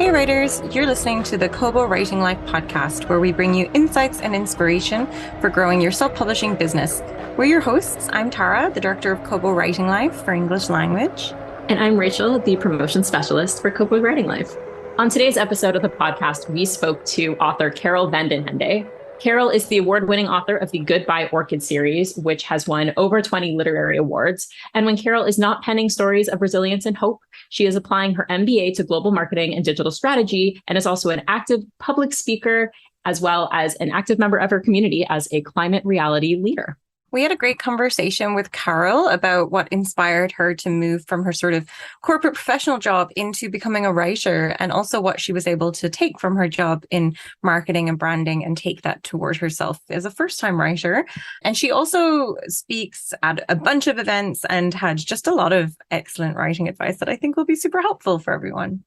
Hey writers, you're listening to the Kobo Writing Life podcast, where we bring you insights and inspiration for growing your self-publishing business. We're your hosts. I'm Tara, the director of Kobo Writing Life for English language. And I'm Rachel, the promotion specialist for Kobo Writing Life. On today's episode of the podcast, we spoke to author Carol Van Den Hende. Carol is the award-winning author of the Goodbye Orchid series, which has won over 20 literary awards. And when Carol is not penning stories of resilience and hope, she is applying her MBA to global marketing and digital strategy, and is also an active public speaker, as well as an active member of her community as a climate reality leader. We had a great conversation with Carol about what inspired her to move from her sort of corporate professional job into becoming a writer, and also what she was able to take from her job in marketing and branding and take that toward herself as a first-time writer. And she also speaks at a bunch of events and had just a lot of excellent writing advice that I think will be super helpful for everyone.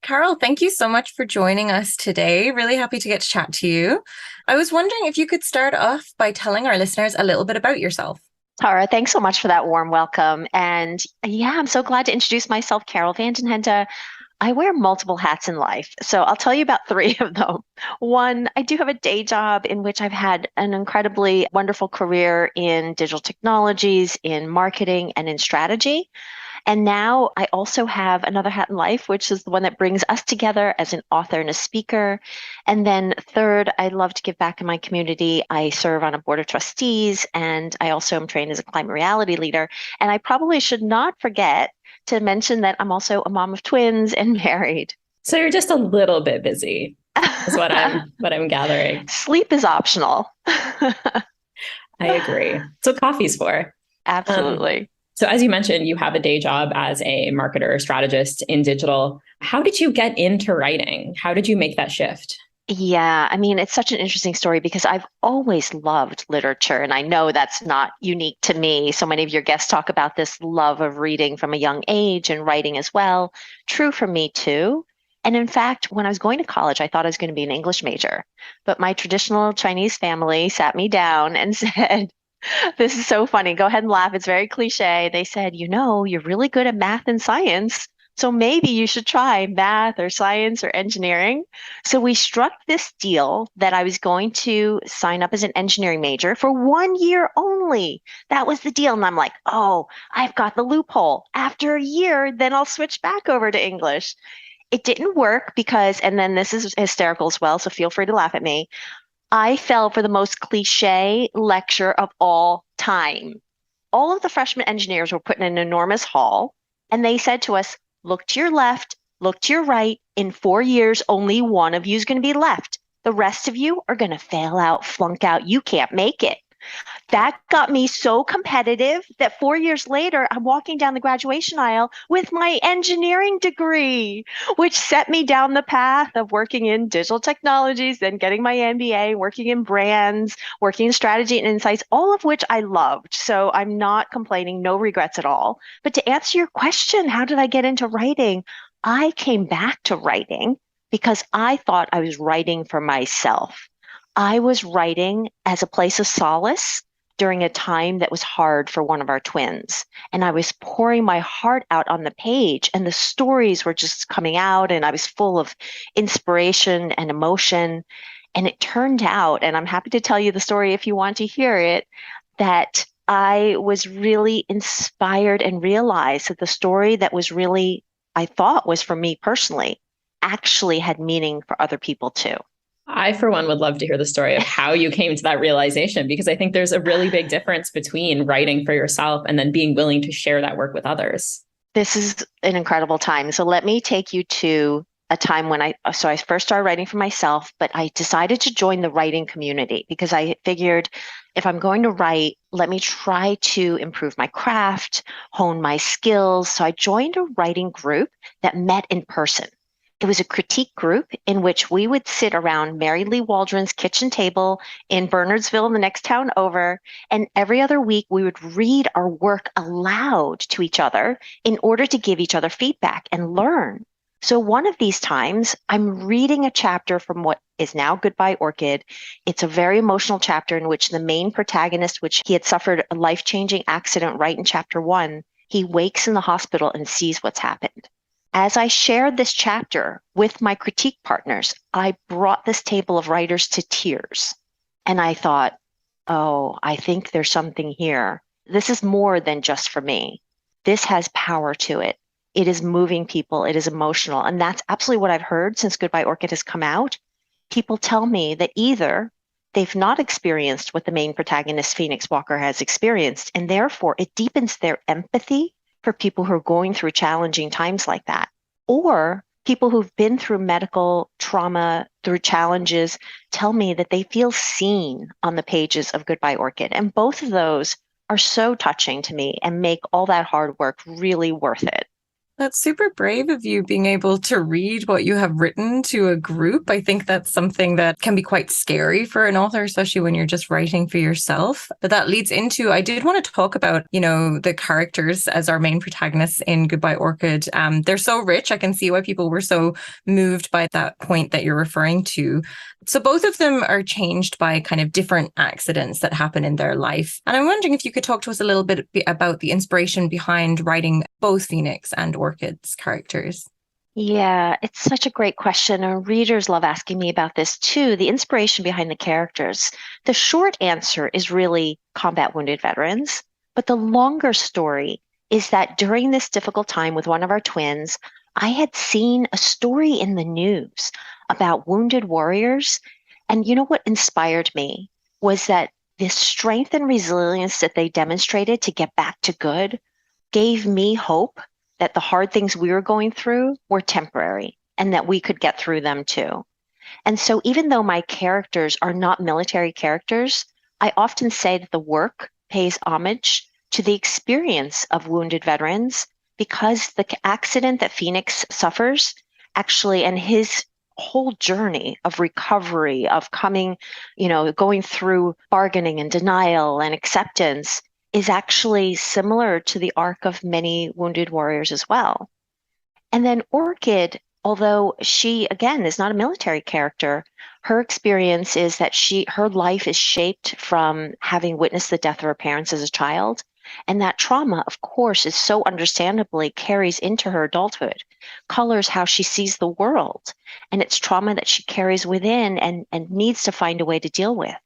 Carol, thank you so much for joining us today. Really happy to get to chat to you. I was wondering if you could start off by telling our listeners a little bit about yourself. Tara, thanks so much for that warm welcome. And yeah, I'm so glad to introduce myself, Carol Van Den Hende. I wear multiple hats in life, so I'll tell you about three of them. One, I do have a day job in which I've had an incredibly wonderful career in digital technologies, in marketing, and in strategy. And now I also have another hat in life, which is the one that brings us together as an author and a speaker. And then third, I love to give back in my community. I serve on a board of trustees, and I also am trained as a climate reality leader. And I probably should not forget to mention that I'm also a mom of twins and married. So you're just a little bit busy, is what I'm gathering. Sleep is optional. I agree. So coffee's for. Absolutely. So as you mentioned, you have a day job as a marketer strategist in digital. How did you get into writing? How did you make that shift? Yeah, I mean, it's such an interesting story because I've always loved literature, and I know that's not unique to me. So many of your guests talk about this love of reading from a young age and writing as well. True for me too. And in fact, when I was going to college, I thought I was going to be an English major, but my traditional Chinese family sat me down and said, this is so funny. Go ahead and laugh. It's very cliche. They said, you're really good at math and science, so maybe you should try math or science or engineering. So we struck this deal that I was going to sign up as an engineering major for 1 year only. That was the deal. And I'm like, oh, I've got the loophole. After a year, then I'll switch back over to English. It didn't work because, and then this is hysterical as well, so feel free to laugh at me. I fell for the most cliche lecture of all time. All of the freshman engineers were put in an enormous hall, and they said to us, look to your left, look to your right. In 4 years, only one of you is going to be left. The rest of you are going to fail out, flunk out. You can't make it. That got me so competitive that 4 years later, I'm walking down the graduation aisle with my engineering degree, which set me down the path of working in digital technologies, then getting my MBA, working in brands, working in strategy and insights, all of which I loved. So I'm not complaining, no regrets at all. But to answer your question, how did I get into writing? I came back to writing because I thought I was writing for myself. I was writing as a place of solace during a time that was hard for one of our twins. And I was pouring my heart out on the page, and the stories were just coming out, and I was full of inspiration and emotion. And it turned out, and I'm happy to tell you the story if you want to hear it, that I was really inspired and realized that the story that was really, I thought was for me personally, actually had meaning for other people too. I, for one, would love to hear the story of how you came to that realization, because I think there's a really big difference between writing for yourself and then being willing to share that work with others. This is an incredible time. So let me take you to a time when I first started writing for myself, but I decided to join the writing community because I figured if I'm going to write, let me try to improve my craft, hone my skills. So I joined a writing group that met in person. It was a critique group in which we would sit around Mary Lee Waldron's kitchen table in Bernardsville, the next town over, and every other week we would read our work aloud to each other in order to give each other feedback and learn. So one of these times, I'm reading a chapter from what is now Goodbye Orchid. It's a very emotional chapter in which the main protagonist, which he had suffered a life-changing accident right in chapter 1, he wakes in the hospital and sees what's happened. As I shared this chapter with my critique partners, I brought this table of writers to tears. And I thought, oh, I think there's something here. This is more than just for me. This has power to it. It is moving people. It is emotional. And that's absolutely what I've heard since Goodbye Orchid has come out. People tell me that either they've not experienced what the main protagonist, Phoenix Walker, has experienced, and therefore it deepens their empathy for people who are going through challenging times like that. Or people who've been through medical trauma, through challenges, tell me that they feel seen on the pages of Goodbye Orchid. And both of those are so touching to me and make all that hard work really worth it. That's super brave of you being able to read what you have written to a group. I think that's something that can be quite scary for an author, especially when you're just writing for yourself. But that leads into, I did want to talk about, the characters as our main protagonists in Goodbye Orchid. They're so rich. I can see why people were so moved by that point that you're referring to. So both of them are changed by kind of different accidents that happen in their life. And I'm wondering if you could talk to us a little bit about the inspiration behind writing both Phoenix and Orchid's characters. Yeah, it's such a great question. And readers love asking me about this too, the inspiration behind the characters. The short answer is really combat wounded veterans. But the longer story is that during this difficult time with one of our twins, I had seen a story in the news about wounded warriors. And you know what inspired me was that the strength and resilience that they demonstrated to get back to good gave me hope that the hard things we were going through were temporary and that we could get through them too. And so even though my characters are not military characters, I often say that the work pays homage to the experience of wounded veterans because the accident that Phoenix suffers actually, and his whole journey of recovery, of coming, going through bargaining and denial and acceptance is actually similar to the arc of many wounded warriors as well. And then Orchid, although she, again, is not a military character, her experience is that her life is shaped from having witnessed the death of her parents as a child. And that trauma, of course, is so understandably carries into her adulthood, colors how she sees the world. And it's trauma that she carries within and needs to find a way to deal with.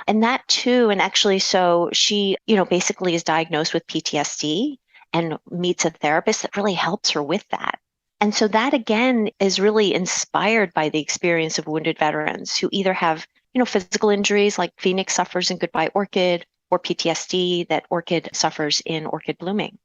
And that too, and actually, so she, basically is diagnosed with PTSD and meets a therapist that really helps her with that. And so that again is really inspired by the experience of wounded veterans who either have, physical injuries like Phoenix suffers in Goodbye Orchid, or PTSD that Orchid suffers in Orchid Blooming.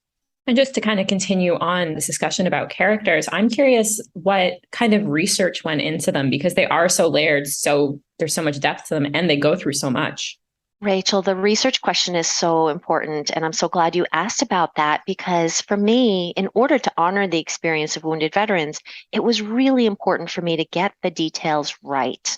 And just to kind of continue on this discussion about characters, I'm curious what kind of research went into them because they are so layered, so there's so much depth to them and they go through so much. Rachel, the research question is so important. And I'm so glad you asked about that because for me, in order to honor the experience of wounded veterans, it was really important for me to get the details right.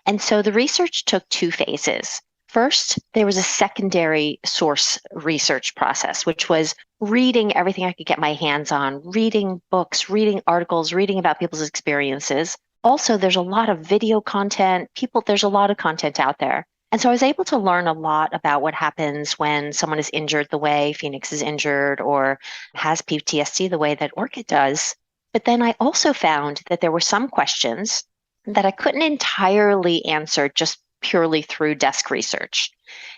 And so the research took two phases. First, there was a secondary source research process, which was reading everything I could get my hands on, reading books, reading articles, reading about people's experiences. Also, there's a lot of video content. There's a lot of content out there. And so I was able to learn a lot about what happens when someone is injured the way Phoenix is injured or has PTSD the way that Orchid does. But then I also found that there were some questions that I couldn't entirely answer just purely through desk research.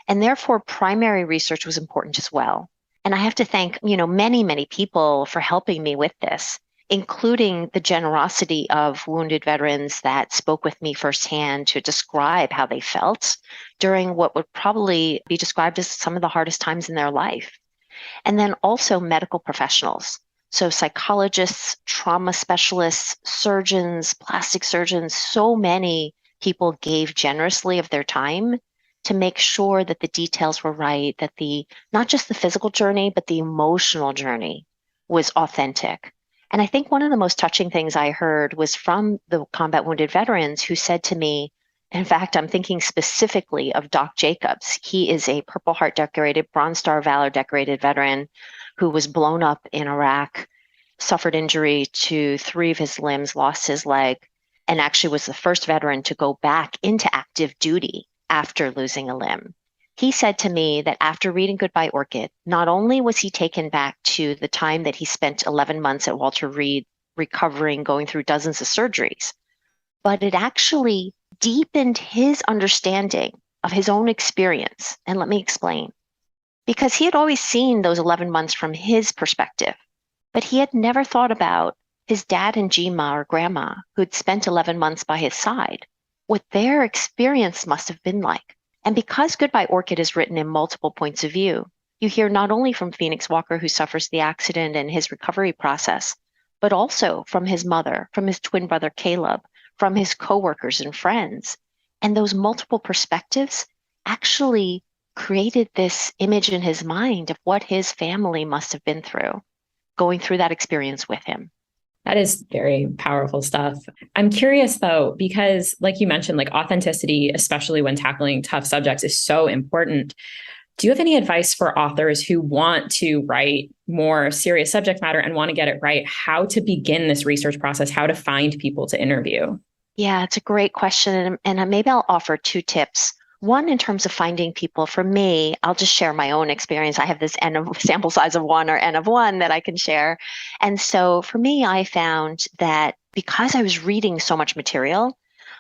And therefore, primary research was important as well. And I have to thank, many, many people for helping me with this, including the generosity of wounded veterans that spoke with me firsthand to describe how they felt during what would probably be described as some of the hardest times in their life. And then also medical professionals. So psychologists, trauma specialists, surgeons, plastic surgeons, so many people gave generously of their time to make sure that the details were right, that not just the physical journey, but the emotional journey was authentic. And I think one of the most touching things I heard was from the combat wounded veterans who said to me, in fact, I'm thinking specifically of Doc Jacobs. He is a Purple Heart decorated, Bronze Star of Valor decorated veteran who was blown up in Iraq, suffered injury to 3 of his limbs, lost his leg, and actually was the first veteran to go back into active duty after losing a limb. He said to me that after reading Goodbye Orchid, not only was he taken back to the time that he spent 11 months at Walter Reed recovering, going through dozens of surgeries. But it actually deepened his understanding of his own experience. And let me explain. Because he had always seen those 11 months from his perspective, but he had never thought about his dad and Jima, or grandma, who'd spent 11 months by his side, what their experience must have been like. And because Goodbye Orchid is written in multiple points of view, you hear not only from Phoenix Walker, who suffers the accident and his recovery process, but also from his mother, from his twin brother Caleb, from his coworkers and friends. And those multiple perspectives actually created this image in his mind of what his family must have been through, going through that experience with him. That is very powerful stuff. I'm curious though, because like you mentioned, like authenticity, especially when tackling tough subjects, is so important. Do you have any advice for authors who want to write more serious subject matter and want to get it right? How to begin this research process, how to find people to interview? Yeah, it's a great question. And maybe I'll offer two tips. One, in terms of finding people, for me, I'll just share my own experience. I have this N of sample size of one, or N of one, that I can share. And so for me, I found that because I was reading so much material,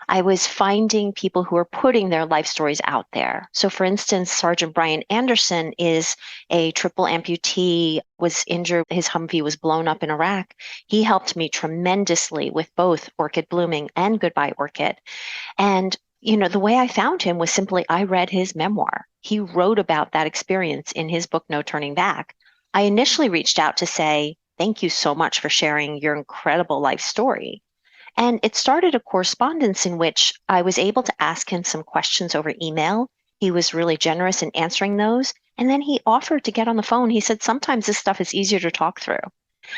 I was finding people who are putting their life stories out there. So for instance, Sergeant Brian Anderson is a triple amputee, was injured. His Humvee was blown up in Iraq. He helped me tremendously with both Orchid Blooming and Goodbye Orchid. And the way I found him was simply I read his memoir. He wrote about that experience in his book, No Turning Back. I initially reached out to say, thank you so much for sharing your incredible life story. And it started a correspondence in which I was able to ask him some questions over email. He was really generous in answering those. And then he offered to get on the phone. He said, sometimes this stuff is easier to talk through.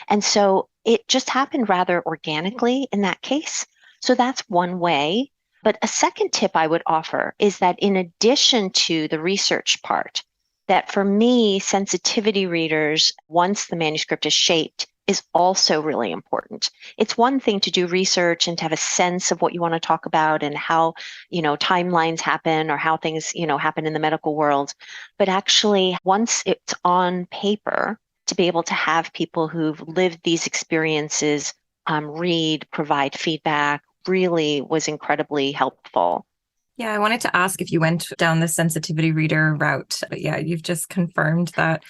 And so it just happened rather organically in that case. So that's one way. But a second tip I would offer is that in addition to the research part, that for me, sensitivity readers, once the manuscript is shaped, is also really important. It's one thing to do research and to have a sense of what you want to talk about and how, timelines happen or how things, happen in the medical world. But actually, once it's on paper, to be able to have people who've lived these experiences read, provide feedback, really was incredibly helpful. Yeah, I wanted to ask if you went down the sensitivity reader route, but yeah, you've just confirmed that.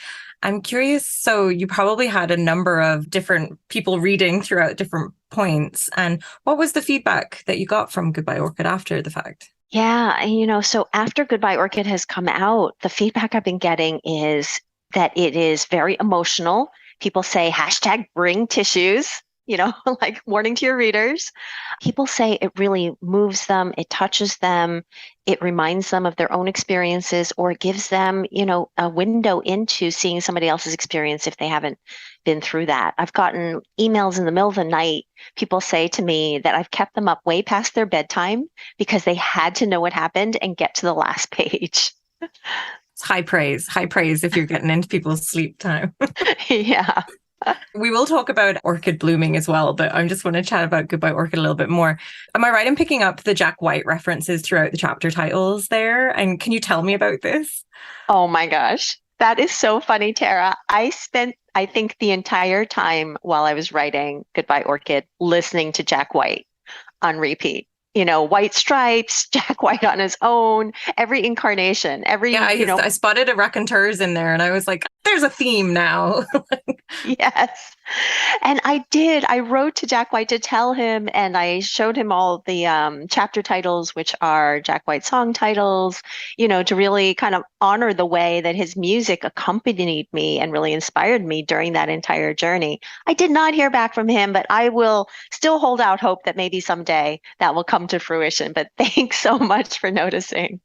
I'm curious, so you probably had a number of different people reading throughout different points. And what was the feedback that you got from Goodbye Orchid after the fact? Yeah, so after Goodbye Orchid has come out, the feedback I've been getting is that it is very emotional. People say #bring tissues. Like warning to your readers. People say it really moves them, it touches them, it reminds them of their own experiences, or it gives them, a window into seeing somebody else's experience if they haven't been through that. I've gotten emails in the middle of the night. People say to me that I've kept them up way past their bedtime because they had to know what happened and get to the last page. It's high praise if you're getting into people's sleep time. Yeah. We will talk about Orchid Blooming as well, but I just want to chat about Goodbye Orchid a little bit more. Am I right in picking up the Jack White references throughout the chapter titles there? And can you tell me about this? Oh my gosh. That is so funny, Tara. I spent, I think, the entire time while I was writing Goodbye Orchid listening to Jack White on repeat. White Stripes, Jack White on his own, every incarnation, I spotted a raconteurs in there and I was like, there's a theme now. Yes. And I wrote to Jack White to tell him, and I showed him all the chapter titles, which are Jack White song titles, to really kind of honor the way that his music accompanied me and really inspired me during that entire journey. I did not hear back from him, but I will still hold out hope that maybe someday that will come to fruition. But thanks so much for noticing.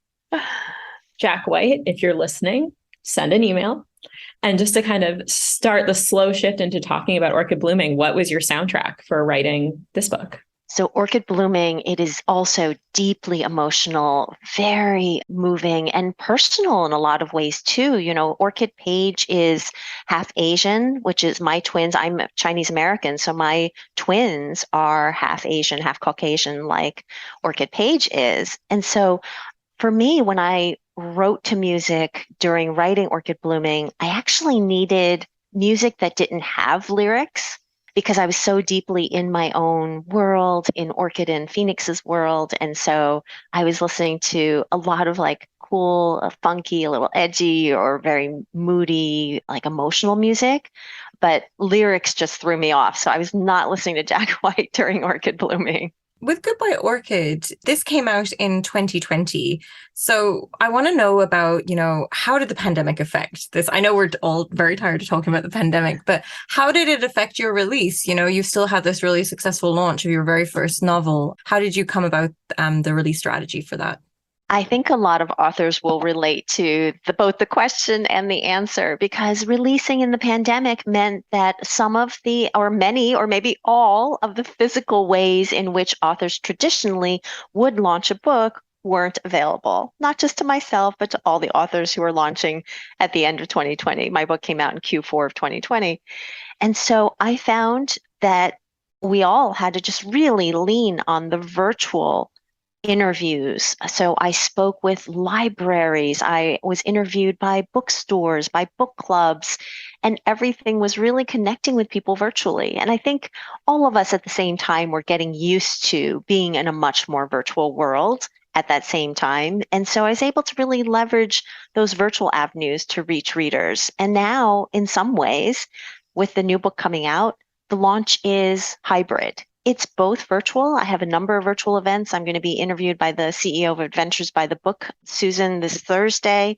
Jack White, if you're listening, send an email. And just to kind of start the slow shift into talking about Orchid Blooming, what was your soundtrack for writing this book? So Orchid Blooming, it is also deeply emotional, very moving and personal in a lot of ways too. Orchid Page is half Asian, which is my twins. I'm Chinese American, so my twins are half Asian, half Caucasian, like Orchid Page is. And so for me, when I wrote to music during writing Orchid Blooming, I actually needed music that didn't have lyrics. because I was so deeply in my own world, in Orchid and Phoenix's world. And so I was listening to a lot of like cool, funky, a little edgy or very moody, like emotional music. But lyrics just threw me off. So I was not listening to Jack White during Orchid Blooming. With Goodbye Orchid, this came out in 2020. So I want to know about, how did the pandemic affect this? I know we're all very tired of talking about the pandemic, but how did it affect your release? You still had this really successful launch of your very first novel. How did you come about the release strategy for that? I think a lot of authors will relate to both the question and the answer, because releasing in the pandemic meant that some of the, or many, or maybe all of the physical ways in which authors traditionally would launch a book weren't available, not just to myself, but to all the authors who were launching at the end of 2020. My book came out in Q4 of 2020. And so I found that we all had to just really lean on the virtual interviews. So I spoke with libraries. I was interviewed by bookstores, by book clubs, and everything was really connecting with people virtually. And I think all of us at the same time were getting used to being in a much more virtual world at that same time. And so I was able to really leverage those virtual avenues to reach readers. And now, in some ways, with the new book coming out, the launch is hybrid. It's both virtual. I have a number of virtual events. I'm going to be interviewed by the CEO of Adventures by the Book, Susan, this Thursday.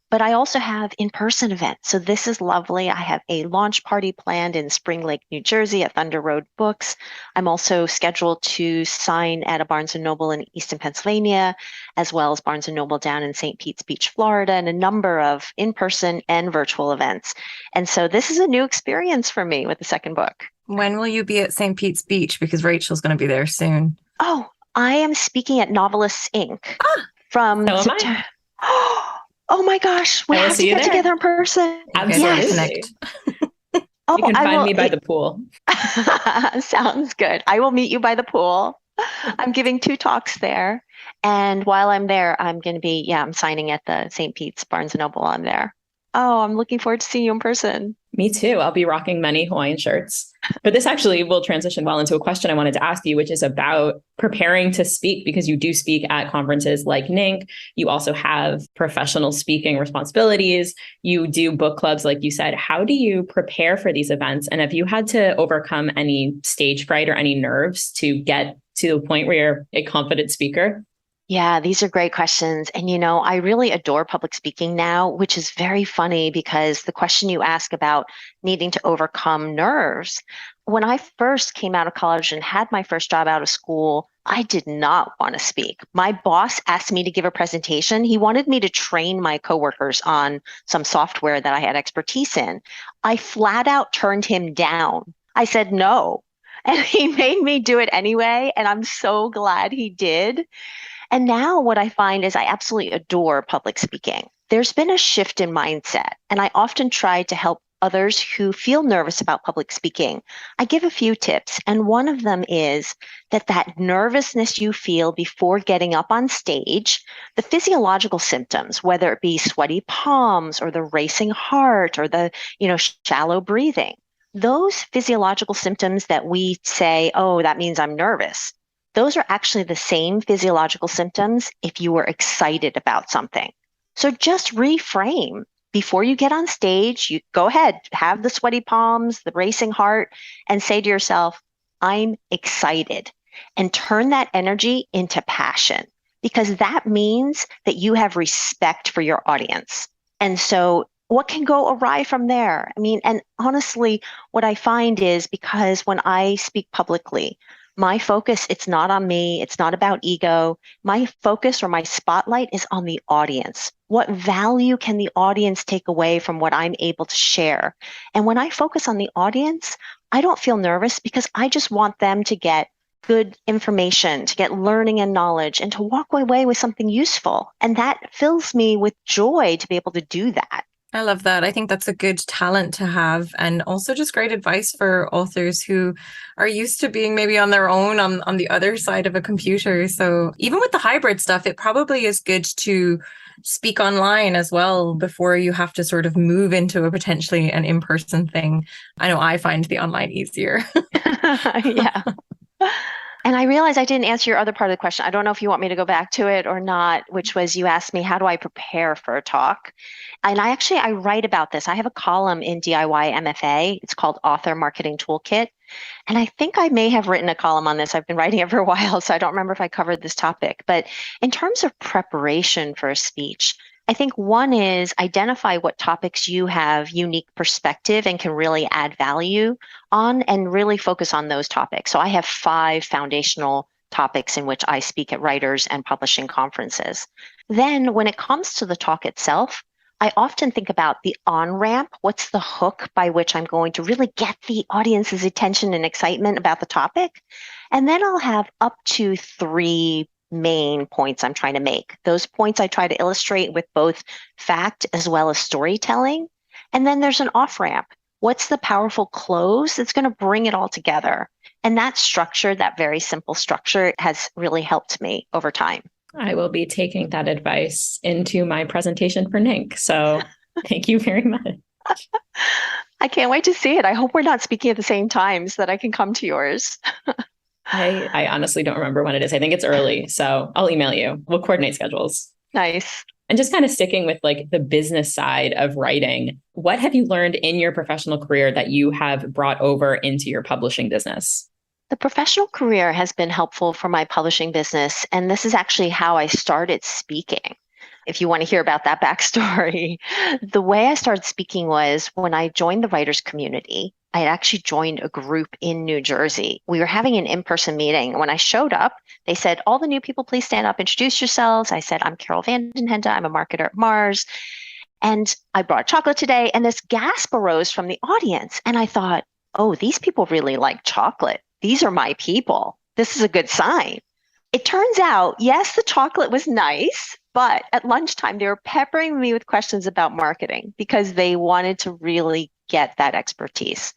But I also have in-person events. So this is lovely. I have a launch party planned in Spring Lake, New Jersey at Thunder Road Books. I'm also scheduled to sign at a Barnes & Noble in Easton, Pennsylvania, as well as Barnes & Noble down in St. Pete's Beach, Florida, and a number of in-person and virtual events. And so this is a new experience for me with the second book. When will you be at St. Pete's Beach? Because Rachel's going to be there soon. Oh, I am speaking at Novelists Inc. from September. Oh my gosh, we have to get together in person. Absolutely. Yes. You can find me by the pool. Sounds good. I will meet you by the pool. I'm giving 2 talks there. And while I'm there, I'm going to be, I'm signing at the St. Pete's Barnes & Noble while I'm there. Oh, I'm looking forward to seeing you in person. Me too. I'll be rocking many Hawaiian shirts. But this actually will transition well into a question I wanted to ask you, which is about preparing to speak, because you do speak at conferences like NINC. You also have professional speaking responsibilities. You do book clubs, like you said. How do you prepare for these events? And have you had to overcome any stage fright or any nerves to get to the point where you're a confident speaker? Yeah, these are great questions. And, I really adore public speaking now, which is very funny because the question you ask about needing to overcome nerves, when I first came out of college and had my first job out of school, I did not want to speak. My boss asked me to give a presentation. He wanted me to train my coworkers on some software that I had expertise in. I flat out turned him down. I said no, and he made me do it anyway. And I'm so glad he did. And now what I find is I absolutely adore public speaking. There's been a shift in mindset, and I often try to help others who feel nervous about public speaking. I give a few tips, and one of them is that nervousness you feel before getting up on stage, the physiological symptoms, whether it be sweaty palms or the racing heart or the, shallow breathing, those physiological symptoms that we say, oh, that means I'm nervous. Those are actually the same physiological symptoms if you were excited about something. So just reframe. Before you get on stage, you go ahead, have the sweaty palms, the racing heart, and say to yourself, I'm excited. And turn that energy into passion, because that means that you have respect for your audience. And so what can go awry from there? And honestly, what I find is, because when I speak publicly, my focus, it's not on me. It's not about ego. My focus or my spotlight is on the audience. What value can the audience take away from what I'm able to share? And when I focus on the audience, I don't feel nervous, because I just want them to get good information, to get learning and knowledge, and to walk away with something useful. And that fills me with joy to be able to do that. I love that. I think that's a good talent to have, and also just great advice for authors who are used to being maybe on their own on the other side of a computer. So even with the hybrid stuff, it probably is good to speak online as well before you have to sort of move into a potentially an in-person thing. I know I find the online easier. Yeah. And I realized I didn't answer your other part of the question. I don't know if you want me to go back to it or not, which was you asked me, how do I prepare for a talk? And I write about this. I have a column in DIY MFA. It's called Author Marketing Toolkit. And I think I may have written a column on this. I've been writing it for a while, so I don't remember if I covered this topic. But in terms of preparation for a speech, I think one is identify what topics you have unique perspective and can really add value on and really focus on those topics. So I have 5 foundational topics in which I speak at writers and publishing conferences. Then when it comes to the talk itself, I often think about the on-ramp. What's the hook by which I'm going to really get the audience's attention and excitement about the topic? And then I'll have up to 3 main points I'm trying to make. Those points I try to illustrate with both fact as well as storytelling. And then there's an off-ramp. What's the powerful close that's going to bring it all together? And that structure, that very simple structure, has really helped me over time. I will be taking that advice into my presentation for NINC. So thank you very much. I can't wait to see it. I hope we're not speaking at the same time so that I can come to yours. I honestly don't remember when it is. I think it's early. So I'll email you. We'll coordinate schedules. Nice. And just kind of sticking with like the business side of writing, what have you learned in your professional career that you have brought over into your publishing business? The professional career has been helpful for my publishing business, and this is actually how I started speaking. If you want to hear about that backstory, the way I started speaking was when I joined the writers community. I had actually joined a group in New Jersey. We were having an in-person meeting. When I showed up, they said, all the new people, please stand up, introduce yourselves. I said, I'm Carol Van Den Hende. I'm a marketer at Mars. And I brought chocolate today. And this gasp arose from the audience. And I thought, oh, these people really like chocolate. These are my people. This is a good sign. It turns out, yes, the chocolate was nice, but at lunchtime, they were peppering me with questions about marketing because they wanted to really get that expertise.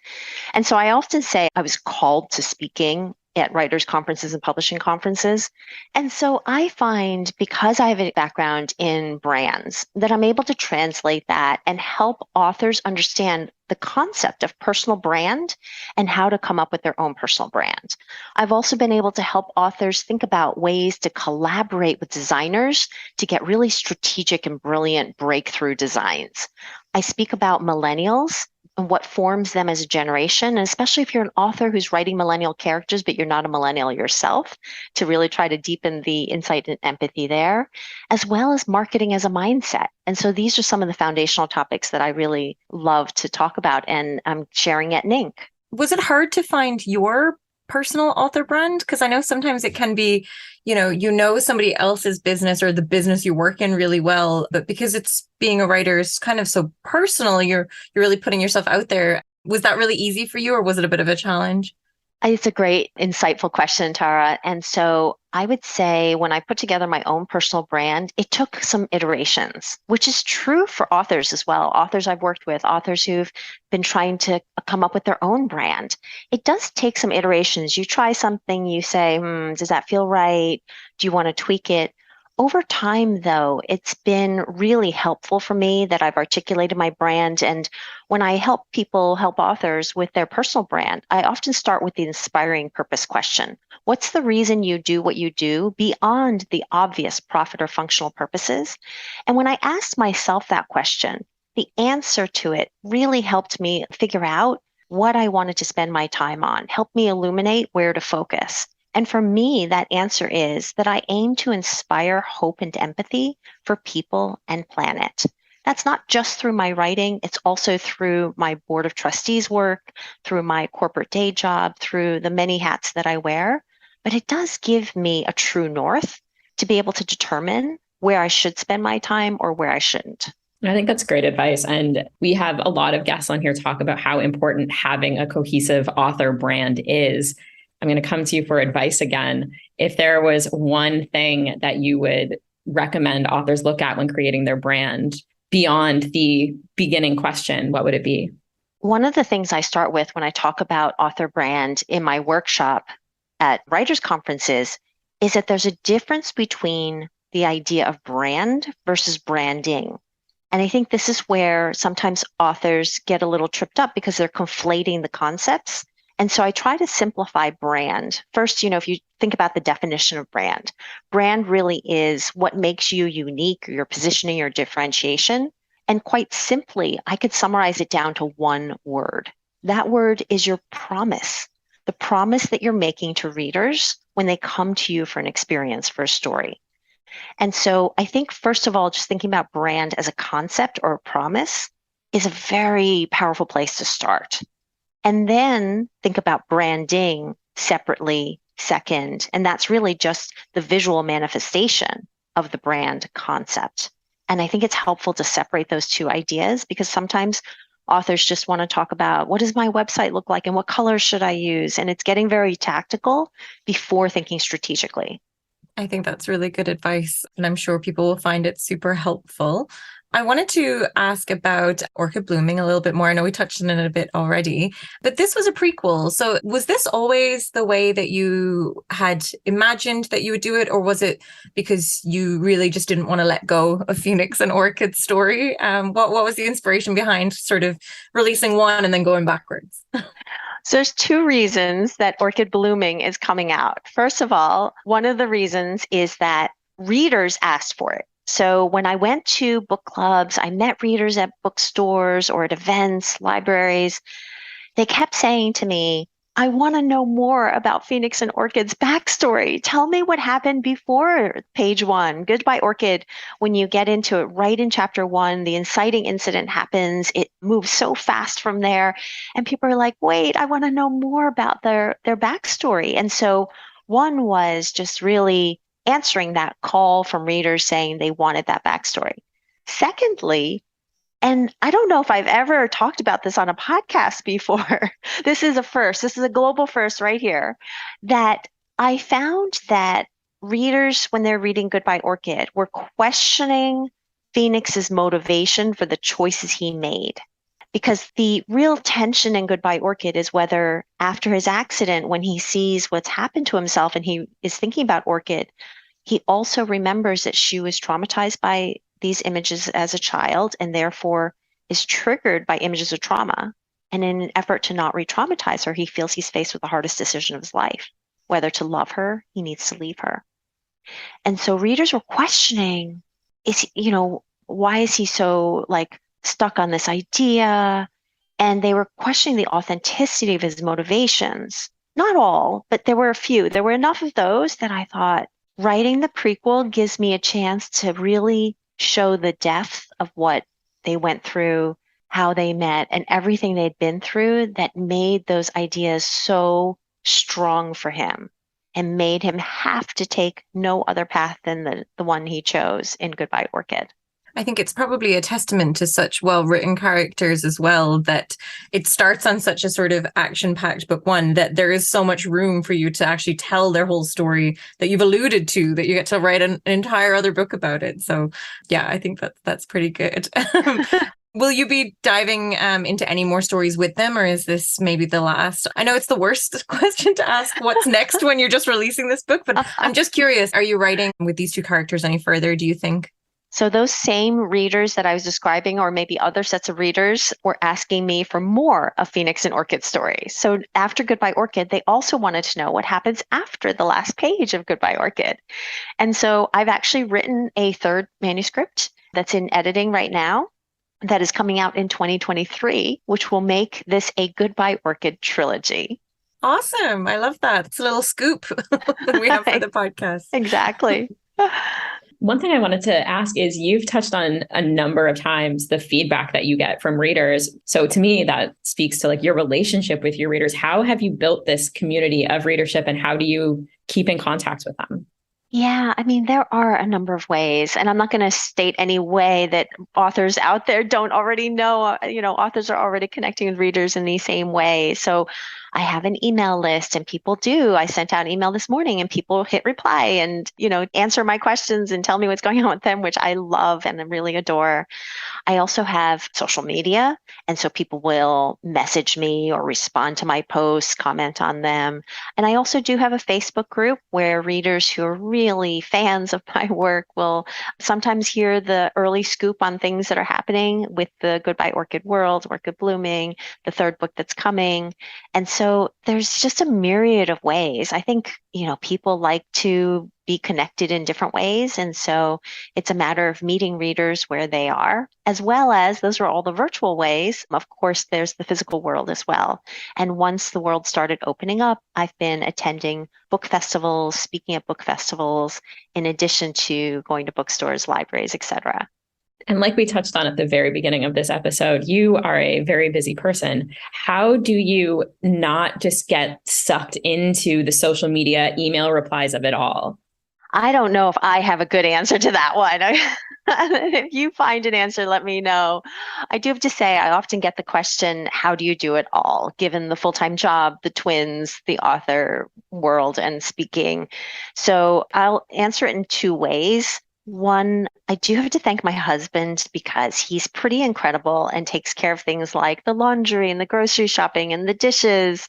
And so I often say I was called to speaking at writers' conferences and publishing conferences. And so I find, because I have a background in brands, that I'm able to translate that and help authors understand the concept of personal brand and how to come up with their own personal brand. I've also been able to help authors think about ways to collaborate with designers to get really strategic and brilliant breakthrough designs. I speak about millennials and what forms them as a generation, and especially if you're an author who's writing millennial characters, but you're not a millennial yourself, to really try to deepen the insight and empathy there, as well as marketing as a mindset. And so these are some of the foundational topics that I really love to talk about, and I'm sharing at NINC. Was it hard to find your personal author brand? Because I know sometimes it can be, you know somebody else's business or the business you work in really well, but because it's being a writer is kind of so personal, you're really putting yourself out there. Was that really easy for you, or was it a bit of a challenge? It's a great, insightful question, Tara. And so I would say when I put together my own personal brand, it took some iterations, which is true for authors as well. Authors I've worked with, authors who've been trying to come up with their own brand. It does take some iterations. You try something, you say, does that feel right? Do you want to tweak it? Over time, though, it's been really helpful for me that I've articulated my brand. And when I help authors with their personal brand, I often start with the inspiring purpose question. What's the reason you do what you do beyond the obvious profit or functional purposes? And when I asked myself that question, the answer to it really helped me figure out what I wanted to spend my time on, helped me illuminate where to focus. And for me, that answer is that I aim to inspire hope and empathy for people and planet. That's not just through my writing. It's also through my board of trustees work, through my corporate day job, through the many hats that I wear. But it does give me a true north to be able to determine where I should spend my time or where I shouldn't. I think that's great advice. And we have a lot of guests on here talk about how important having a cohesive author brand is. I'm going to come to you for advice again. If there was one thing that you would recommend authors look at when creating their brand beyond the beginning question, what would it be? One of the things I start with when I talk about author brand in my workshop at writers' conferences is that there's a difference between the idea of brand versus branding. And I think this is where sometimes authors get a little tripped up because they're conflating the concepts. And so I try to simplify brand. First, if you think about the definition of brand, brand really is what makes you unique, your positioning, your differentiation. And quite simply, I could summarize it down to one word. That word is your promise, the promise that you're making to readers when they come to you for an experience, for a story. And so I think, first of all, just thinking about brand as a concept or a promise is a very powerful place to start. And then think about branding separately, second. And that's really just the visual manifestation of the brand concept. And I think it's helpful to separate those two ideas because sometimes authors just want to talk about what does my website look like and what colors should I use? And it's getting very tactical before thinking strategically. I think that's really good advice, and I'm sure people will find it super helpful. I wanted to ask about Orchid Blooming a little bit more. I know we touched on it a bit already, but this was a prequel. So was this always the way that you had imagined that you would do it, or was it because you really just didn't want to let go of Phoenix and Orchid's story? What was the inspiration behind sort of releasing one and then going backwards? So there's two reasons that Orchid Blooming is coming out. First of all, one of the reasons is that readers asked for it. So when I went to book clubs, I met readers at bookstores or at events, libraries. They kept saying to me, I want to know more about Phoenix and Orchid's backstory. Tell me what happened before page 1. Goodbye Orchid, when you get into it right in chapter 1, the inciting incident happens. It moves so fast from there. And people are like, wait, I want to know more about their backstory. And so one was just really answering that call from readers saying they wanted that backstory. Secondly, and I don't know if I've ever talked about this on a podcast before. This is a first. This is a global first right here. That I found that readers, when they're reading Goodbye Orchid, were questioning Phoenix's motivation for the choices he made. Because the real tension in Goodbye Orchid is whether after his accident, when he sees what's happened to himself and he is thinking about Orchid, he also remembers that she was traumatized by these images as a child and therefore is triggered by images of trauma. And in an effort to not re-traumatize her, he feels he's faced with the hardest decision of his life. Whether to love her, he needs to leave her. And so readers were questioning, why is he so stuck on this idea? And they were questioning the authenticity of his motivations. Not all, but there were a few. There were enough of those that I thought writing the prequel gives me a chance to really show the depth of what they went through, how they met, and everything they'd been through that made those ideas so strong for him and made him have to take no other path than the one he chose in Goodbye Orchid. I think it's probably a testament to such well-written characters as well, that it starts on such a sort of action-packed book one, that there is so much room for you to actually tell their whole story that you've alluded to, that you get to write an entire other book about it. So yeah, I think that's pretty good. Will you be diving into any more stories with them, or is this maybe the last? I know it's the worst question to ask what's next when you're just releasing this book, but I'm just curious, are you writing with these two characters any further, do you think? So those same readers that I was describing, or maybe other sets of readers, were asking me for more of Phoenix and Orchid stories. So after Goodbye Orchid, they also wanted to know what happens after the last page of Goodbye Orchid. And so I've actually written a third manuscript that's in editing right now that is coming out in 2023, which will make this a Goodbye Orchid trilogy. Awesome. I love that. It's a little scoop that we have for the podcast. Exactly. One thing I wanted to ask is you've touched on a number of times the feedback that you get from readers. So to me, that speaks to your relationship with your readers. How have you built this community of readership and how do you keep in contact with them? Yeah, I mean, there are a number of ways, and I'm not going to state any way that authors out there don't already know. Authors are already connecting with readers in the same way. So I have an email list and people do. I sent out an email this morning and people hit reply and, answer my questions and tell me what's going on with them, which I love and I really adore. I also have social media. And so people will message me or respond to my posts, comment on them. And I also do have a Facebook group where readers who are really really fans of my work will sometimes hear the early scoop on things that are happening with the Goodbye Orchid world, Orchid Blooming, the third book that's coming. And so there's just a myriad of ways. I think, people like to be connected in different ways. And so it's a matter of meeting readers where they are, as well as those are all the virtual ways. Of course, there's the physical world as well. And once the world started opening up, I've been attending book festivals, speaking at book festivals, in addition to going to bookstores, libraries, etc. And like we touched on at the very beginning of this episode, you are a very busy person. How do you not just get sucked into the social media email replies of it all? I don't know if I have a good answer to that one. If you find an answer, let me know. I do have to say, I often get the question, how do you do it all, given the full-time job, the twins, the author world, and speaking? So I'll answer it in two ways. One, I do have to thank my husband because he's pretty incredible and takes care of things like the laundry and the grocery shopping and the dishes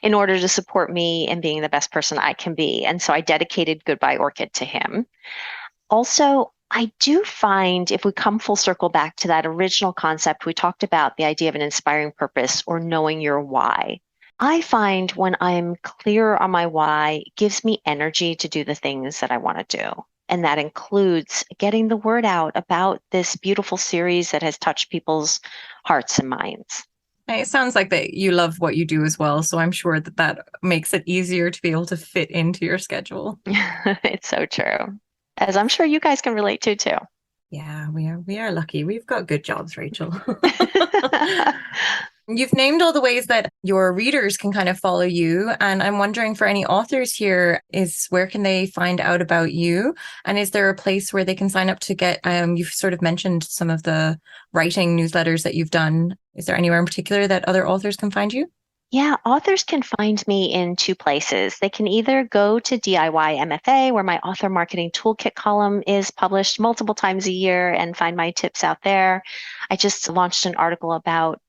in order to support me in being the best person I can be. And so I dedicated Goodbye Orchid to him. Also, I do find if we come full circle back to that original concept, we talked about the idea of an inspiring purpose or knowing your why. I find when I'm clear on my why, it gives me energy to do the things that I want to do. And that includes getting the word out about this beautiful series that has touched people's hearts and minds. It sounds like that you love what you do as well. So I'm sure that makes it easier to be able to fit into your schedule. It's so true. As I'm sure you guys can relate to too. Yeah, we are lucky. We've got good jobs, Rachel. You've named all the ways that your readers can kind of follow you. And I'm wondering for any authors here is where can they find out about you? And is there a place where they can sign up to get, you've sort of mentioned some of the writing newsletters that you've done. Is there anywhere in particular that other authors can find you? Yeah, authors can find me in two places. They can either go to DIY MFA, where my author marketing toolkit column is published multiple times a year, and find my tips out there. I just launched an article about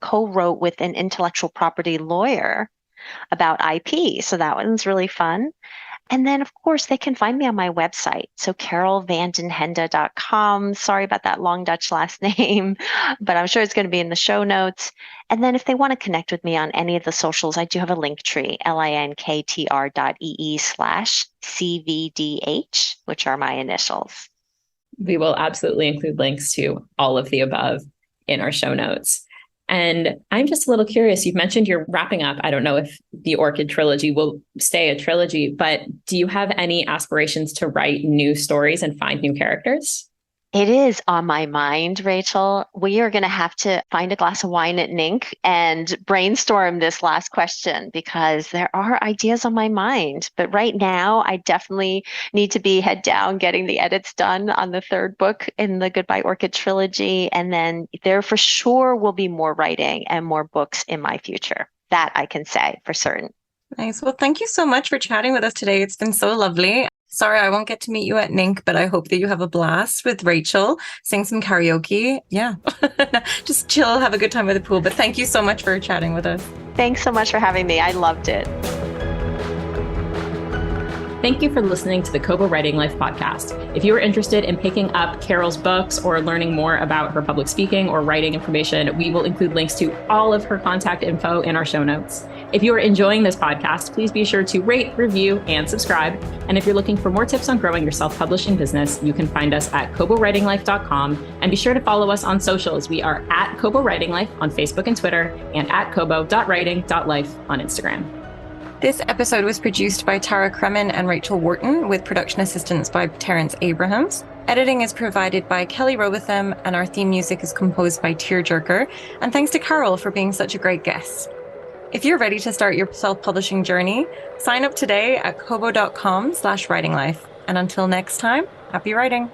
co-wrote with an intellectual property lawyer about IP. So that one's really fun. And then, of course, they can find me on my website. So carolvandenhende.com. Sorry about that long Dutch last name, but I'm sure it's going to be in the show notes. And then if they want to connect with me on any of the socials, I do have a link tree, linktr.ee/CVDH, which are my initials. We will absolutely include links to all of the above in our show notes. And I'm just a little curious. You've mentioned you're wrapping up. I don't know if the Orchid trilogy will stay a trilogy, but do you have any aspirations to write new stories and find new characters? It is on my mind, Rachel. We are going to have to find a glass of wine at NINC and brainstorm this last question because there are ideas on my mind. But right now, I definitely need to be head down getting the edits done on the third book in the Goodbye Orchid trilogy. And then there for sure will be more writing and more books in my future. That I can say for certain. Nice. Well, thank you so much for chatting with us today. It's been so lovely. Sorry, I won't get to meet you at NINC, but I hope that you have a blast with Rachel, sing some karaoke. Yeah, just chill, have a good time at the pool. But thank you so much for chatting with us. Thanks so much for having me. I loved it. Thank you for listening to the Kobo Writing Life podcast. If you are interested in picking up Carol's books or learning more about her public speaking or writing information, we will include links to all of her contact info in our show notes. If you are enjoying this podcast, please be sure to rate, review, and subscribe. And if you're looking for more tips on growing your self-publishing business, you can find us at KoboWritingLife.com. And be sure to follow us on socials. We are at Kobo Writing Life on Facebook and Twitter, and at kobo.writing.life on Instagram. This episode was produced by Tara Kremen and Rachel Wharton, with production assistance by Terrence Abrahams. Editing is provided by Kelly Robotham, and our theme music is composed by Tearjerker. And thanks to Carol for being such a great guest. If you're ready to start your self-publishing journey, sign up today at kobo.com/writinglife. And until next time, happy writing.